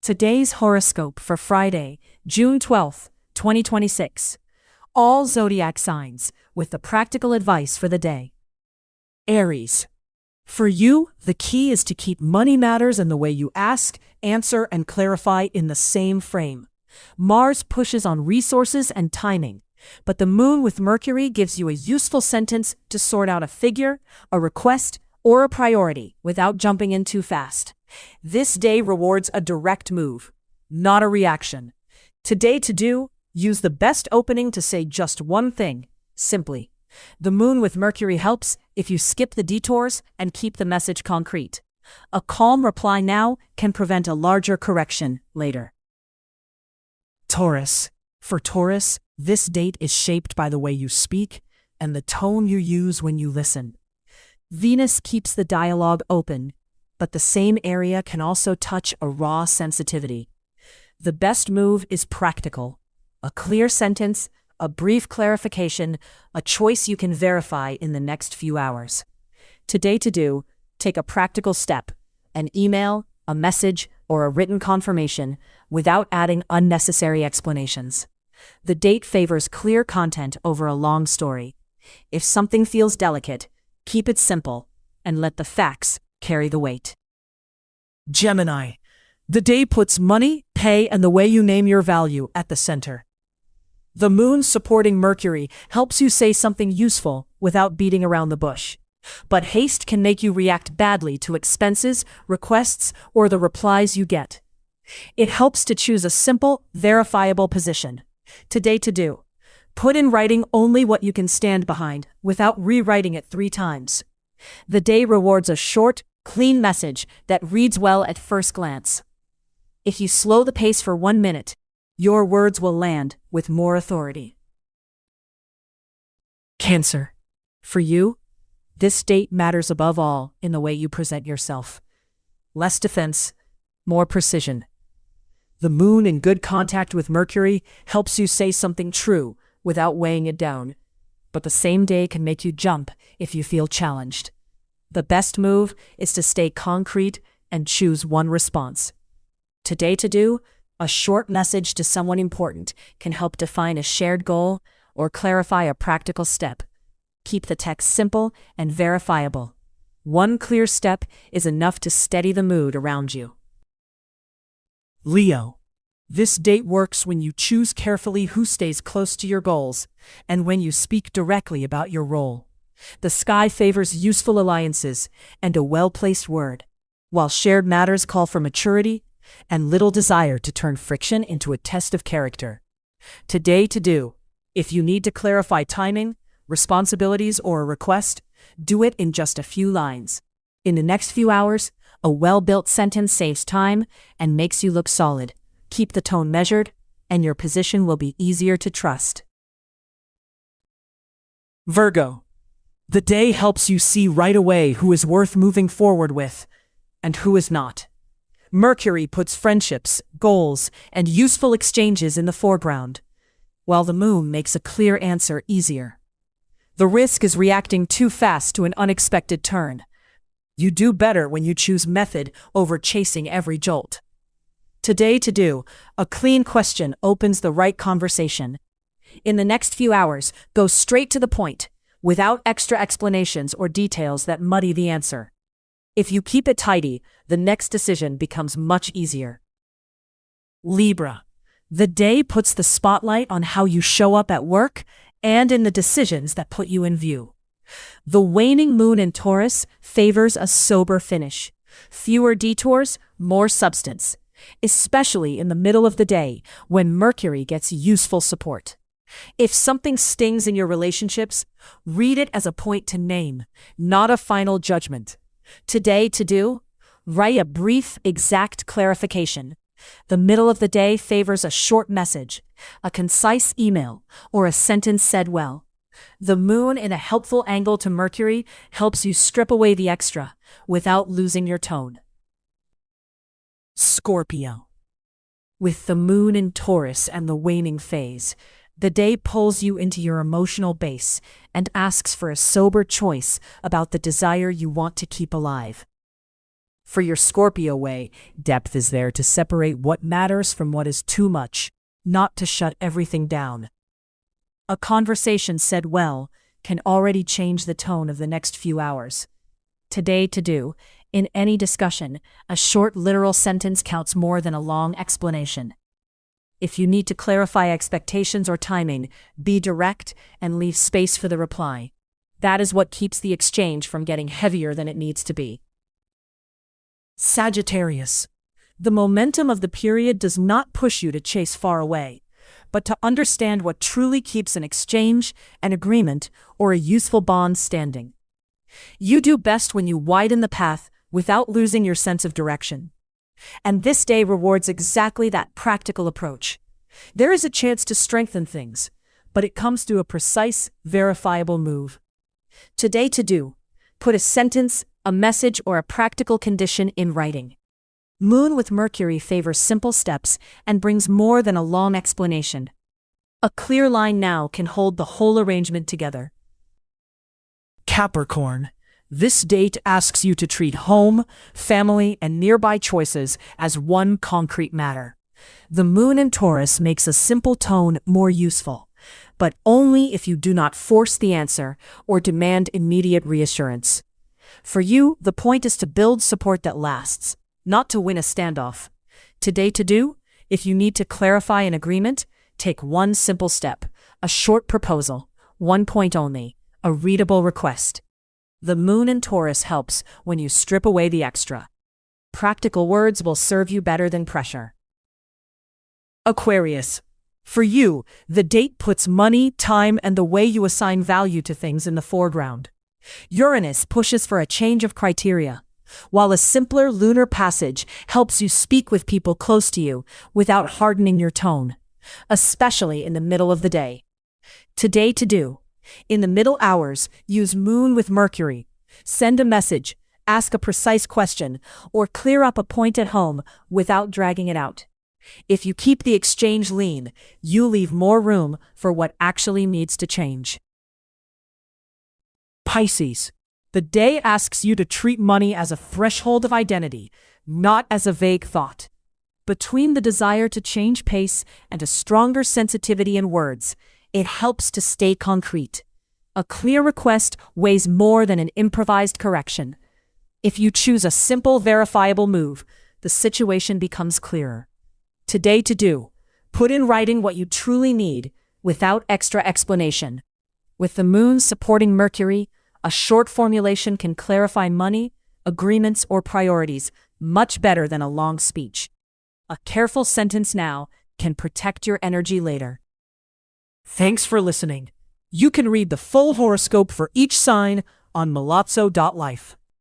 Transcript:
Today's horoscope for Friday, June 12th, 2026. All zodiac signs, with the practical advice for the day. Aries. For you, the key is to keep money matters and the way you ask, answer, and clarify in the same frame. Mars pushes on resources and timing, but the moon with Mercury gives you a useful sentence to sort out a figure, a request, or a priority without jumping in too fast. This day rewards a direct move, not a reaction. Today to do, use the best opening to say just one thing, simply. The moon with Mercury helps if you skip the detours and keep the message concrete. A calm reply now can prevent a larger correction later. Taurus. For Taurus, this date is shaped by the way you speak and the tone you use when you listen. Venus keeps the dialogue open, but the same area can also touch a raw sensitivity. The best move is practical. A clear sentence, a brief clarification, a choice you can verify in the next few hours. Today to do, take a practical step, an email, a message, or a written confirmation without adding unnecessary explanations. The date favors clear content over a long story. If something feels delicate, keep it simple and let the facts carry the weight. Gemini. The day puts money, pay, and the way you name your value at the center. The moon supporting Mercury helps you say something useful without beating around the bush. But haste can make you react badly to expenses, requests, or the replies you get. It helps to choose a simple, verifiable position. Today to do. Put in writing only what you can stand behind without rewriting it 3 times. The day rewards a short, clean message that reads well at first glance. If you slow the pace for 1 minute, your words will land with more authority. Cancer. For you, this date matters above all in the way you present yourself. Less defense, more precision. The moon in good contact with Mercury helps you say something true without weighing it down, but the same day can make you jump if you feel challenged. The best move is to stay concrete and choose one response. Today to do, a short message to someone important can help define a shared goal or clarify a practical step. Keep the text simple and verifiable. One clear step is enough to steady the mood around you. Leo. This date works when you choose carefully who stays close to your goals and when you speak directly about your role. The sky favors useful alliances and a well-placed word, while shared matters call for maturity and little desire to turn friction into a test of character. Today to do. If you need to clarify timing, responsibilities, or a request, do it in just a few lines. In the next few hours, a well-built sentence saves time and makes you look solid. Keep the tone measured, and your position will be easier to trust. Virgo. The day helps you see right away who is worth moving forward with and who is not. Mercury puts friendships, goals, and useful exchanges in the foreground, while the moon makes a clear answer easier. The risk is reacting too fast to an unexpected turn. You do better when you choose method over chasing every jolt. Today to do, a clean question opens the right conversation. In the next few hours, go straight to the point, without extra explanations or details that muddy the answer. If you keep it tidy, the next decision becomes much easier. Libra. The day puts the spotlight on how you show up at work and in the decisions that put you in view. The waning moon in Taurus favors a sober finish. Fewer detours, more substance, especially in the middle of the day when Mercury gets useful support. If something stings in your relationships, read it as a point to name, not a final judgment. Today to do, write a brief, exact clarification. The middle of the day favors a short message, a concise email, or a sentence said well. The moon in a helpful angle to Mercury helps you strip away the extra without losing your tone. Scorpio. With the moon in Taurus and the waning phase, the day pulls you into your emotional base and asks for a sober choice about the desire you want to keep alive. For your Scorpio way, depth is there to separate what matters from what is too much, not to shut everything down. A conversation said well can already change the tone of the next few hours. Today to do, in any discussion, a short literal sentence counts more than a long explanation. If you need to clarify expectations or timing, be direct and leave space for the reply. That is what keeps the exchange from getting heavier than it needs to be. Sagittarius. The momentum of the period does not push you to chase far away, but to understand what truly keeps an exchange, an agreement, or a useful bond standing. You do best when you widen the path without losing your sense of direction. And this day rewards exactly that practical approach. There is a chance to strengthen things, but it comes through a precise, verifiable move. Today to do, put a sentence, a message, or a practical condition in writing. Moon with Mercury favors simple steps and brings more than a long explanation. A clear line now can hold the whole arrangement together. Capricorn. This date asks you to treat home, family, and nearby choices as one concrete matter. The moon in Taurus makes a simple tone more useful, but only if you do not force the answer or demand immediate reassurance. For you, the point is to build support that lasts, not to win a standoff. Today to do, if you need to clarify an agreement, take one simple step, a short proposal, one point only, a readable request. The moon in Taurus helps when you strip away the extra. Practical words will serve you better than pressure. Aquarius. For you, the date puts money, time, and the way you assign value to things in the foreground. Uranus pushes for a change of criteria, while a simpler lunar passage helps you speak with people close to you without hardening your tone, especially in the middle of the day. Today to do. In the middle hours, use Moon with Mercury. Send a message, ask a precise question, or clear up a point at home without dragging it out. If you keep the exchange lean, you leave more room for what actually needs to change. Pisces. The day asks you to treat money as a threshold of identity, not as a vague thought. Between the desire to change pace and a stronger sensitivity in words, it helps to stay concrete. A clear request weighs more than an improvised correction. If you choose a simple, verifiable move, the situation becomes clearer. Today to do. Put in writing what you truly need, without extra explanation. With the moon supporting Mercury, a short formulation can clarify money, agreements, or priorities much better than a long speech. A careful sentence now can protect your energy later. Thanks for listening. You can read the full horoscope for each sign on en.milazzo.life.